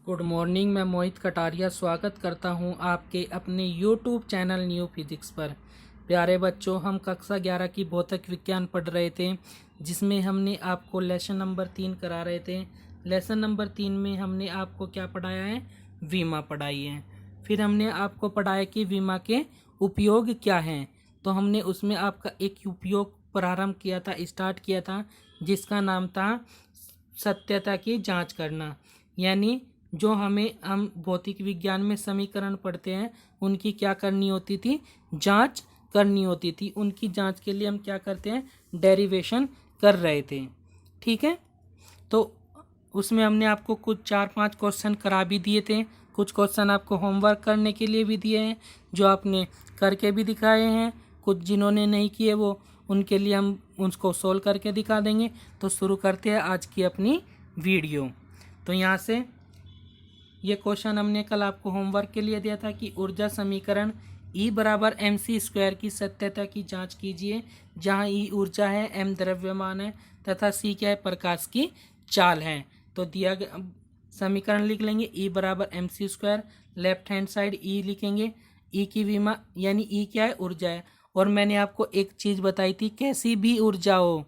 Good morning. मैं मोहित कटारिया स्वागत करता हूं आपके अपने यूट्यूब चैनल न्यू फिजिक्स पर। प्यारे बच्चों, हम कक्षा 11 की भौतिक विज्ञान पढ़ रहे थे, जिसमें हमने आपको लेसन नंबर 3 करा रहे थे। लेसन नंबर 3 में हमने आपको क्या पढ़ाया है? विमा पढ़ाई है। फिर हमने आपको पढ़ाया कि विमा के उपयोग क्या हैं। तो हमने उसमें आपका एक उपयोग प्रारंभ किया था, स्टार्ट किया था, जिसका नाम था सत्यता की जांच करना। यानी जो हम भौतिक विज्ञान में समीकरण पढ़ते हैं, उनकी क्या करनी होती थी? जांच करनी होती थी। उनकी जांच के लिए हम क्या करते हैं? डेरिवेशन कर रहे थे। ठीक है, तो उसमें हमने आपको कुछ 4-5 क्वेश्चन करा भी दिए थे। कुछ क्वेश्चन आपको होमवर्क करने के लिए भी दिए हैं, जो आपने करके भी दिखाए हैं। कुछ जिन्होंने नहीं किए वो उनके लिए हम उसको सोल्व करके दिखा देंगे। तो शुरू करते हैं आज की अपनी वीडियो। तो यहाँ से ये क्वेश्चन हमने कल आपको होमवर्क के लिए दिया था कि ऊर्जा समीकरण E बराबर mc² की सत्यता की जांच कीजिए, जहां E ऊर्जा है, m द्रव्यमान है तथा c क्या है? प्रकाश की चाल है। तो दिया गया समीकरण लिख लेंगे E बराबर mc²। Left hand side E लिखेंगे। E की विमा यानी E क्या है? ऊर्जा है। और मैंने आपको एक चीज़ बताई थी, कैसी भी ऊर्जा हो,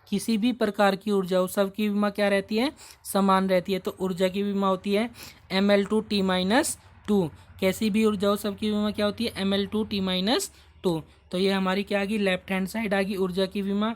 किसी भी प्रकार की ऊर्जा हो, सबकी विमा क्या रहती है? समान रहती है। तो ऊर्जा की विमा होती है ml2t-2। कैसी भी ऊर्जा हो, सबकी विमा क्या होती है? ml2t-2। तो ये हमारी क्या आ गई? लेफ्ट हैंड साइड आ गई ऊर्जा की विमा।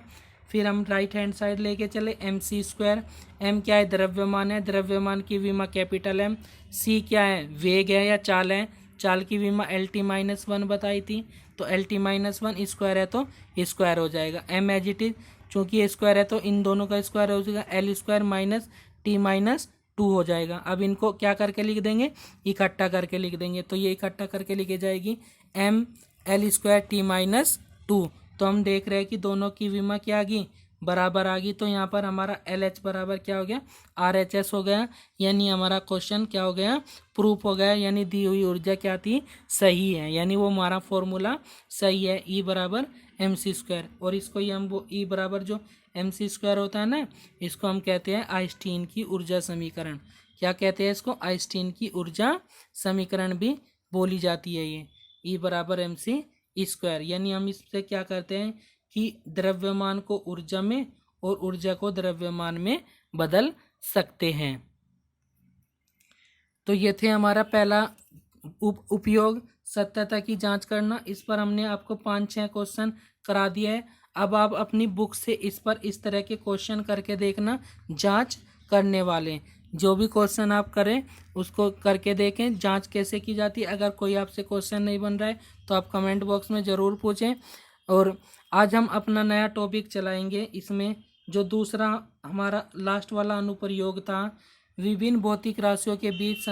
फिर हम राइट हैंड साइड लेके चले, mc²। m क्या है? द्रव्यमान है, द्रव्यमान की विमा कैपिटल M। c क्या है? वेग है या चाल है, चाल की विमा LT-1 बताई थी। तो LT-1 स्क्वायर है तो स्क्वायर हो जाएगा। m एज इट इज, चूँकि ये स्क्वायर है तो इन दोनों का स्क्वायर हो जाएगा, L² - T-2 हो जाएगा। अब इनको क्या करके लिख देंगे? इकट्ठा करके लिख देंगे। तो ये इकट्ठा करके लिखे जाएगी m L² T-2। तो हम देख रहे हैं कि दोनों की विमा क्या आ गई? बराबर आ गई। तो यहाँ पर हमारा LH बराबर क्या हो गया? RHS हो गया। यानी हमारा क्वेश्चन क्या हो गया? प्रूफ हो गया। यानी दी हुई ऊर्जा क्या थी? सही है। यानी वो हमारा फॉर्मूला सही है, E बराबर mc²। और इसको ही हम वो E बराबर जो mc² होता है ना, इसको हम कहते हैं आइंस्टीन की ऊर्जा समीकरण। क्या कहते हैं इसको? आइंस्टीन की ऊर्जा समीकरण भी बोली जाती है ये, E बराबर mc²। यानी हम इससे क्या करते हैं कि द्रव्यमान को ऊर्जा में और ऊर्जा को द्रव्यमान में बदल सकते हैं। तो ये थे हमारा पहला उपयोग, सत्यता की जांच करना। इस पर हमने आपको 5-6 क्वेश्चन करा दिया है। अब आप अपनी बुक से इस पर इस तरह के क्वेश्चन करके देखना, जांच करने वाले। जो भी क्वेश्चन आप करें उसको करके देखें, जांच कैसे की जाती है। अगर कोई आपसे क्वेश्चन नहीं बन रहा है तो आप कमेंट बॉक्स में ज़रूर पूछें। और आज हम अपना नया टॉपिक चलाएंगे। इसमें जो दूसरा हमारा लास्ट वाला अनुप्रयोग था, विभिन्न भौतिक राशियों के बीच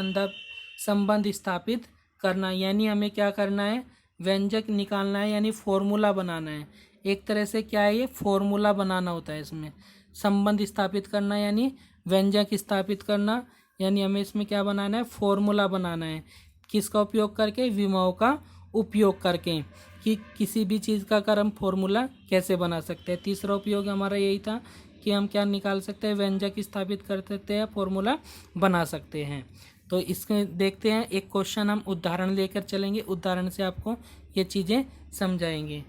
संबंध स्थापित करना। यानी हमें क्या करना है? व्यंजक निकालना है, यानी फॉर्मूला बनाना है। एक तरह से क्या है? ये फॉर्मूला बनाना होता है। इसमें संबंध स्थापित करना यानी व्यंजक स्थापित करना, यानी हमें इसमें क्या बनाना है? फॉर्मूला बनाना है। किसका उपयोग करके? विमाओं का उपयोग करके, कि किसी भी चीज़ का अगर हम फॉर्मूला कैसे बना सकते हैं। तीसरा उपयोग हमारा यही था कि हम क्या निकाल सकते हैं? व्यंजक स्थापित कर सकते हैं, फॉर्मूला बना सकते हैं। तो इसमें देखते हैं, एक क्वेश्चन हम उदाहरण लेकर चलेंगे, उदाहरण से आपको ये चीज़ें समझाएंगे।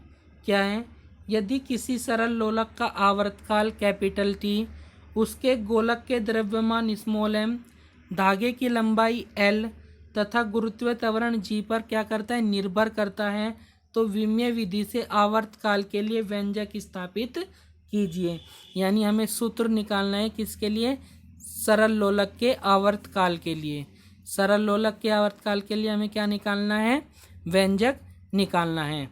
क्या है? यदि किसी सरल लोलक का आवर्तकाल कैपिटल T, उसके गोलक के द्रव्यमान स्मॉल m, धागे की लंबाई L तथा गुरुत्वीय त्वरण G पर क्या करता है? निर्भर करता है, तो विमीय विधि से आवर्तकाल के लिए व्यंजक स्थापित कीजिए। यानी हमें सूत्र निकालना है किसके लिए? सरल लोलक के आवर्तकाल के लिए। सरल लोलक के आवर्तकाल के लिए हमें क्या निकालना है? व्यंजक निकालना है।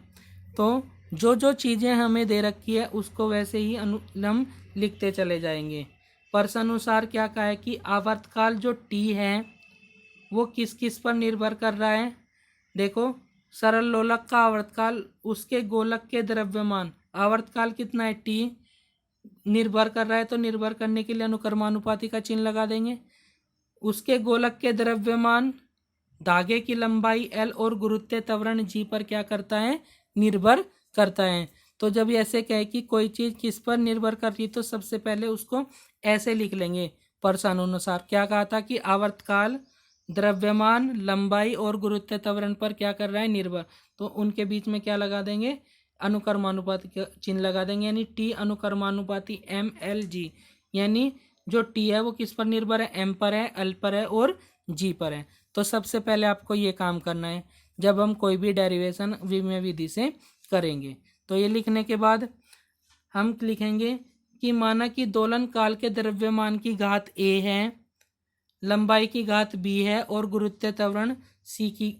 तो जो जो चीज़ें हमें दे रखी है उसको वैसे ही हम लिखते चले जाएंगे। प्रश्न अनुसार क्या कहा है कि आवर्तकाल जो T है वो किस किस पर निर्भर कर रहा है? देखो, सरल लोलक का आवर्तकाल, उसके गोलक के द्रव्यमान, आवर्तकाल कितना है? T निर्भर कर रहा है, तो निर्भर करने के लिए अनुक्रमानुपाती का चिन्ह लगा देंगे। उसके गोलक के द्रव्यमान, धागे की लंबाई L और गुरुत्वीय त्वरण G पर क्या करता है? निर्भर करता है। तो जब ऐसे कहे कि कोई चीज़ किस पर निर्भर कर रही, तो सबसे पहले उसको ऐसे लिख लेंगे। प्रश्न अनुसार क्या कहा था कि आवर्तकाल द्रव्यमान, लंबाई और गुरुत्व त्वरण पर क्या कर रहा है, निर्भर। तो उनके बीच में क्या लगा देंगे, अनुक्रमानुपाती का चिन्ह लगा देंगे, यानी टी अनुक्रमानुपाती एम एल जी। यानी जो टी है वो किस पर निर्भर है, एम पर है, एल पर है और जी पर है। तो सबसे पहले आपको ये काम करना है जब हम कोई भी डेरिवेशन विमेय विधि से करेंगे। तो ये लिखने के बाद हम लिखेंगे कि माना कि दोलन काल के द्रव्यमान की घात a है, लंबाई की घात b है और गुरुत्व त्वरण c की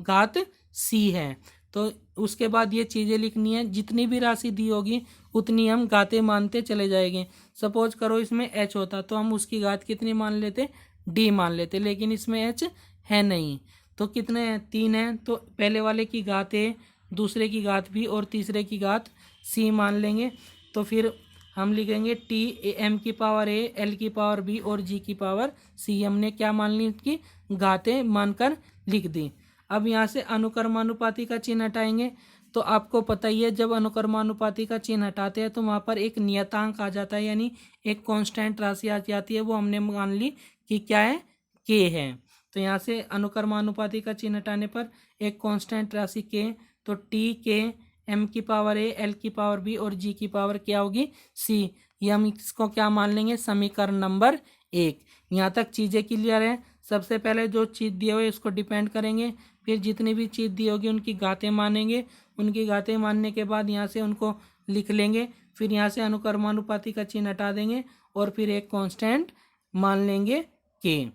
घात c है। तो उसके बाद ये चीज़ें लिखनी है, जितनी भी राशि दी होगी उतनी हम घातें मानते चले जाएंगे। सपोज करो इसमें h होता तो हम उसकी घात कितनी मान लेते, d मान लेते, लेकिन इसमें h है नहीं। तो कितने हैं, 3 हैं। तो पहले वाले की घात a, दूसरे की घात b और तीसरे की घात c मान लेंगे। तो फिर हम लिखेंगे टी एम की पावर a, एल की पावर b और g की पावर c। हमने क्या मान ली, इसकी घातें मानकर लिख दी। अब यहाँ से अनुक्रमानुपाती का चिन्ह हटाएंगे। तो आपको पता ही है जब अनुक्रमानुपाती का चिन्ह हटाते हैं तो वहाँ पर एक नियतांक आ जाता है, यानी एक कांस्टेंट राशि आ जाती है। वो हमने मान ली कि क्या है, k है। तो यहाँ से अनुक्रमानुपाती का चिन्ह हटाने पर एक कांस्टेंट राशि k, तो टी के एम की पावर a, एल की पावर b और g की पावर क्या होगी, c। ये हम इसको क्या मान लेंगे, समीकरण नंबर 1। यहाँ तक चीज़ें क्लियर है। सबसे पहले जो चीज़ दिए हुए उसको डिपेंड करेंगे, फिर जितनी भी चीज़ दी होगी उनकी घातें मानेंगे, उनकी घातें मानने के बाद यहाँ से उनको लिख लेंगे, फिर यहाँ से अनुक्रमानुपाती का चिन्ह हटा देंगे और फिर एक कांस्टेंट मान लेंगे k।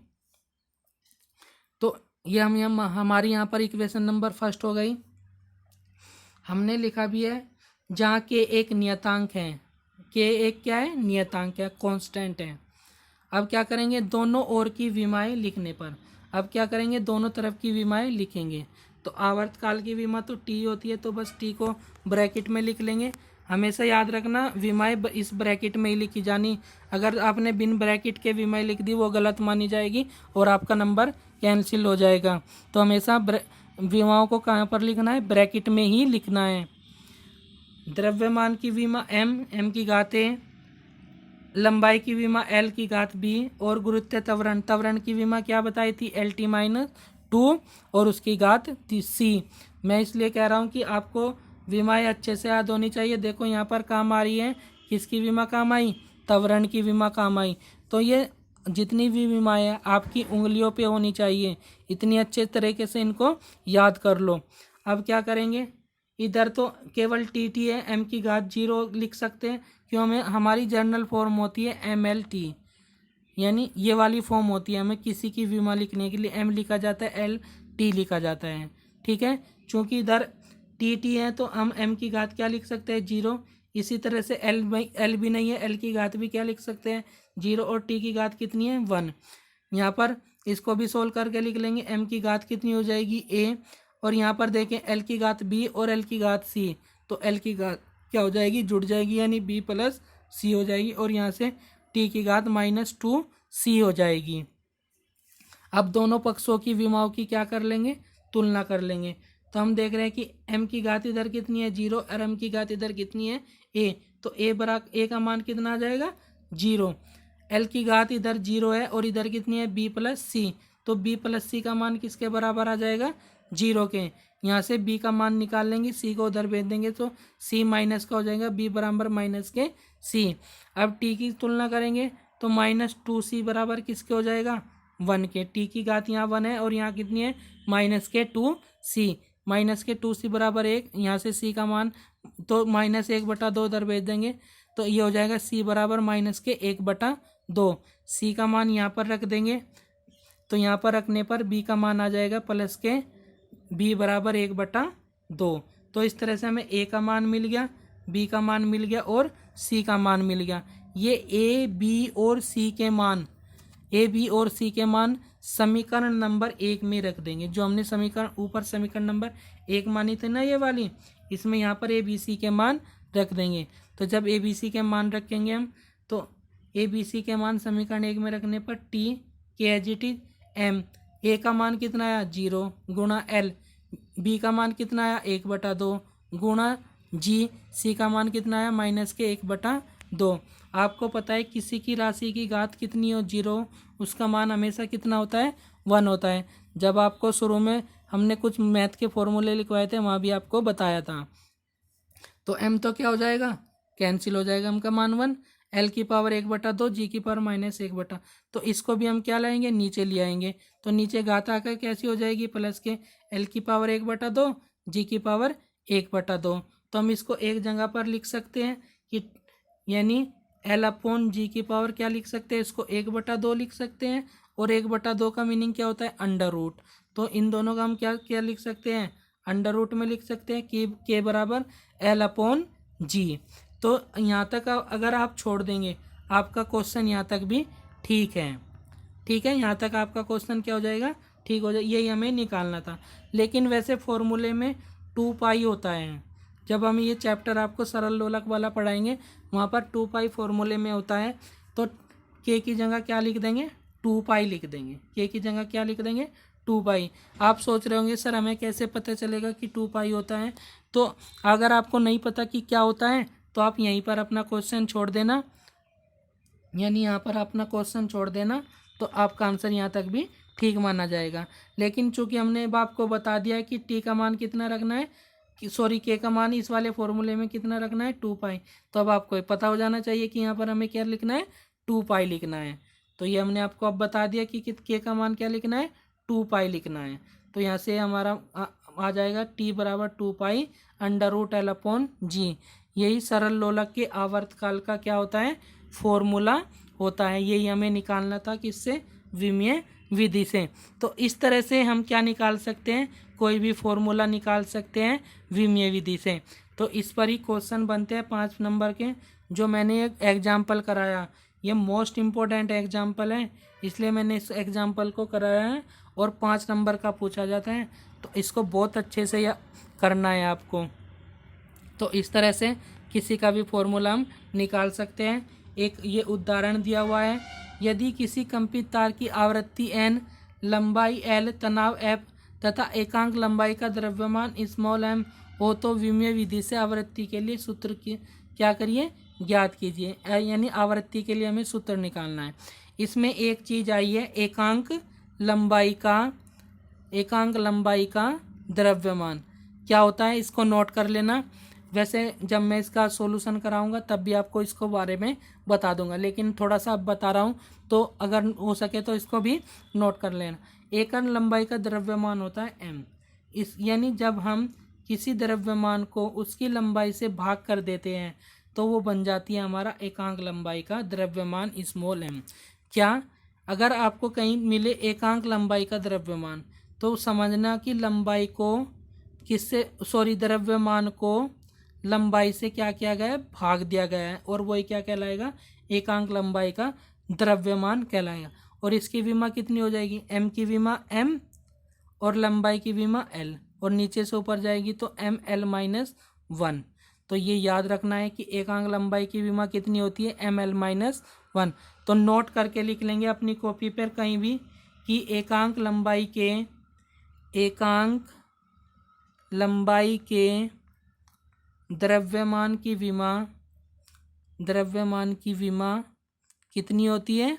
तो ये हमारी यहाँ पर इक्वेशन नंबर फर्स्ट हो गई। हमने लिखा भी है जहाँ के एक नियतांक है, के एक क्या है, नियतांक है, कांस्टेंट है। अब क्या करेंगे, दोनों ओर की विमाएँ लिखने पर अब क्या करेंगे, दोनों तरफ की विमाएँ लिखेंगे। तो आवर्तकाल की विमा तो टी होती है, तो बस टी को ब्रैकेट में लिख लेंगे। हमेशा याद रखना विमाएँ इस ब्रैकेट में ही लिखी जानी। अगर आपने बिन ब्रैकेट के विमाएँ लिख दी वो गलत मानी जाएगी और आपका नंबर कैंसिल हो जाएगा। तो हमेशा विमाओं को कहाँ पर लिखना है, ब्रैकेट में ही लिखना है। द्रव्यमान की विमा m, m की घात a, लंबाई की विमा l की घात b और गुरुत्व त्वरण की विमा क्या बताई थी, LT-2 और उसकी घात c। मैं इसलिए कह रहा हूँ कि आपको विमाएँ अच्छे से याद होनी चाहिए। देखो यहाँ पर काम आ रही है, किसकी विमा काम आई, त्वरण की विमा काम आई। तो ये जितनी भी विमाएँ आपकी उंगलियों पे होनी चाहिए, इतनी अच्छे तरीके से इनको याद कर लो। अब क्या करेंगे, इधर तो केवल टी टी है, एम की घात 0 लिख सकते हैं, क्यों, हमें हमारी जर्नल फॉर्म होती है MLT, यानी ये वाली फॉर्म होती है। हमें किसी की विमा लिखने के लिए M लिखा जाता है, LT लिखा जाता है, ठीक है। चूँकि इधर TT है तो हम M की घात क्या लिख सकते हैं, 0। इसी तरह से L भी नहीं है, L की घात भी क्या लिख सकते हैं, 0 और T की घात कितनी है, 1। यहाँ पर इसको भी सोल्व करके लिख लेंगे, M की घात कितनी हो जाएगी, A, और यहाँ पर देखें L की घात B और L की घात C, तो L की घात क्या हो जाएगी, जुड़ जाएगी, यानी B प्लस C हो जाएगी, और यहाँ से T की घात -2C हो जाएगी। अब दोनों पक्षों की विमाओं की क्या कर लेंगे, तुलना कर लेंगे। तो हम देख रहे हैं कि M की घात इधर कितनी है, 0, और M की घात इधर कितनी है, A। तो A का मान कितना आ जाएगा, 0। L की घात इधर 0 है और इधर कितनी है, B प्लस C। तो B प्लस C का मान किसके बराबर आ जाएगा, 0 के। यहाँ से B का मान निकाल लेंगे, C को उधर भेज देंगे तो C माइनस का हो जाएगा, B बराबर माइनस के C। अब T की तुलना करेंगे तो -2C बराबर किसके हो जाएगा, 1 के। T की घात यहाँ 1 है और यहाँ कितनी है, -2C। -2C बराबर 1, यहाँ से C का मान तो -1/2 उधर भेज देंगे, तो ये हो जाएगा C बराबर -1/2। C का मान यहाँ पर रख देंगे, तो यहाँ पर रखने पर B का मान आ जाएगा B बराबर 1/2। तो इस तरह से हमें A का मान मिल गया, B का मान मिल गया और C का मान मिल गया। ये A, B और C के मान समीकरण नंबर 1 में रख देंगे। जो हमने समीकरण ऊपर समीकरण नंबर 1 मानी थी ना, ये वाली, इसमें यहाँ पर A, B, C के मान रख देंगे। तो जब A, B, C के मान रखेंगे हम, तो A, B, C के मान समीकरण 1 में रखने पर T के as it is M, A का मान कितना आया, 0 गुणा L, B का मान कितना आया, 1/2 गुणा G, C का मान कितना आया, -1/2। 2। आपको पता है किसी की राशि की घात कितनी हो 0, उसका मान हमेशा कितना होता है 1 होता है। जब आपको शुरू में हमने कुछ मैथ के फॉर्मूले लिखवाए थे वहाँ भी आपको बताया था। तो m तो क्या हो जाएगा, कैंसिल हो जाएगा, m का मान 1, l की पावर 1/2, g की पावर -1/, तो इसको भी हम क्या लाएंगे, नीचे ले आएंगे। तो नीचे घात आकर कैसी हो जाएगी, प्लस के l की पावर 1/2, g की पावर 1/2। तो हम इसको एक जगह पर लिख सकते हैं कि यानी l/g की पावर क्या लिख सकते हैं, इसको 1/2 लिख सकते हैं। और 1/2 का मीनिंग क्या होता है, अंडर रूट। तो इन दोनों का हम क्या क्या लिख सकते हैं, अंडर रूट में लिख सकते हैं कि के बराबर l/g। तो यहाँ तक अगर आप छोड़ देंगे आपका क्वेश्चन यहाँ तक भी ठीक है। ठीक है, यहाँ तक आपका क्वेश्चन क्या हो जाएगा, ठीक हो जाएगा। यही हमें निकालना था। लेकिन वैसे फॉर्मूले में 2 पाई होता है। जब हम ये चैप्टर आपको सरल लोलक वाला पढ़ाएंगे वहाँ पर 2 पाई फॉर्मूले में होता है। तो के की जगह क्या लिख देंगे, 2 पाई लिख देंगे। के की जगह क्या लिख देंगे, 2 पाई। आप सोच रहे होंगे सर हमें कैसे पता चलेगा कि 2 पाई होता है। तो अगर आपको नहीं पता कि क्या होता है तो आप यहीं पर अपना क्वेश्चन छोड़ देना, यानी यहाँ पर अपना क्वेश्चन छोड़ देना, तो आपका आंसर यहाँ तक भी ठीक माना जाएगा। लेकिन चूंकि हमने अब आपको बता दिया है कि टी का मान कितना रखना है, सॉरी के का मान इस वाले फॉर्मूले में कितना रखना है, 2 पाई। तो अब आपको पता हो जाना चाहिए कि यहाँ पर हमें क्या लिखना है, 2 पाई लिखना है। तो ये हमने आपको अब बता दिया कि के का मान क्या लिखना है, 2 पाई लिखना है। तो यहाँ से हमारा आ जाएगा टी बराबर 2 पाई √l/g। यही सरल लोलक के आवर्तकाल का क्या होता है, फॉर्मूला होता है। यही हमें निकालना था किससे, विमीय विधि से। तो इस तरह से हम क्या निकाल सकते हैं, कोई भी फॉर्मूला निकाल सकते हैं विमीय विधि से। तो इस पर ही क्वेश्चन बनते हैं 5 नंबर के। जो मैंने एक एग्जाम्पल कराया ये मोस्ट इम्पोर्टेंट एग्जाम्पल है, इसलिए मैंने इस एग्जाम्पल को कराया है और 5 नंबर का पूछा जाता है। तो इसको बहुत अच्छे से करना है आपको। तो इस तरह से किसी का भी फॉर्मूला हम निकाल सकते हैं। एक ये उदाहरण दिया हुआ है, यदि किसी कंपित तार की आवृत्ति n, लंबाई l, तनाव f तथा एकांक लंबाई का द्रव्यमान m हो तो विमीय विधि से आवृत्ति के लिए सूत्र की क्या करिए, ज्ञात कीजिए। यानी आवृत्ति के लिए हमें सूत्र निकालना है। इसमें एक चीज़ आई है, एकांक लंबाई का द्रव्यमान क्या होता है, इसको नोट कर लेना। वैसे जब मैं इसका सॉल्यूशन कराऊंगा तब भी आपको इसको बारे में बता दूंगा, लेकिन थोड़ा सा अब बता रहा हूँ तो अगर हो सके तो इसको भी नोट कर लेना। एकांक लंबाई का द्रव्यमान होता है m। इस यानी जब हम किसी द्रव्यमान को उसकी लंबाई से भाग कर देते हैं तो वो बन जाती है हमारा एकांक लंबाई का द्रव्यमान m। क्या, अगर आपको कहीं मिले एकांक लंबाई का द्रव्यमान तो समझना कि लंबाई को द्रव्यमान को लंबाई से क्या किया गया है, भाग दिया गया है, और वही क्या कहलाएगा, एकांक लंबाई का द्रव्यमान कहलाएगा। और इसकी विमा कितनी हो जाएगी, m की विमा m और लंबाई की विमा l, और नीचे से ऊपर जाएगी तो ml-1। तो ये याद रखना है कि एकांक लंबाई की विमा कितनी होती है, ml-1। तो नोट करके लिख लेंगे अपनी कॉपी पर कहीं भी कि एकांक लंबाई के द्रव्यमान की विमा कितनी होती है,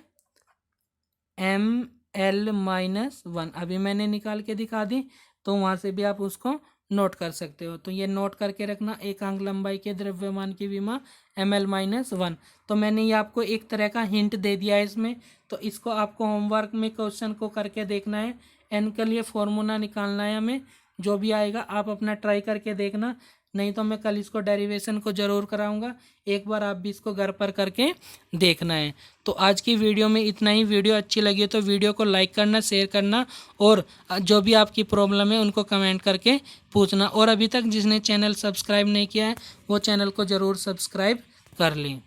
ml-1। अभी मैंने निकाल के दिखा दी, तो वहाँ से भी आप उसको नोट कर सकते हो। तो ये नोट करके रखना, एकांक लंबाई के द्रव्यमान की विमा ml-1। तो मैंने ये आपको एक तरह का हिंट दे दिया है इसमें। तो इसको आपको होमवर्क में क्वेश्चन को करके देखना है। n के लिए फॉर्मूला निकालना है हमें। जो भी आएगा आप अपना ट्राई करके देखना, नहीं तो मैं कल इसको डेरिवेशन को ज़रूर कराऊंगा। एक बार आप भी इसको घर पर करके देखना है। तो आज की वीडियो में इतना ही। वीडियो अच्छी लगी तो वीडियो को लाइक करना, शेयर करना, और जो भी आपकी प्रॉब्लम है उनको कमेंट करके पूछना। और अभी तक जिसने चैनल सब्सक्राइब नहीं किया है वो चैनल को ज़रूर सब्सक्राइब कर लें।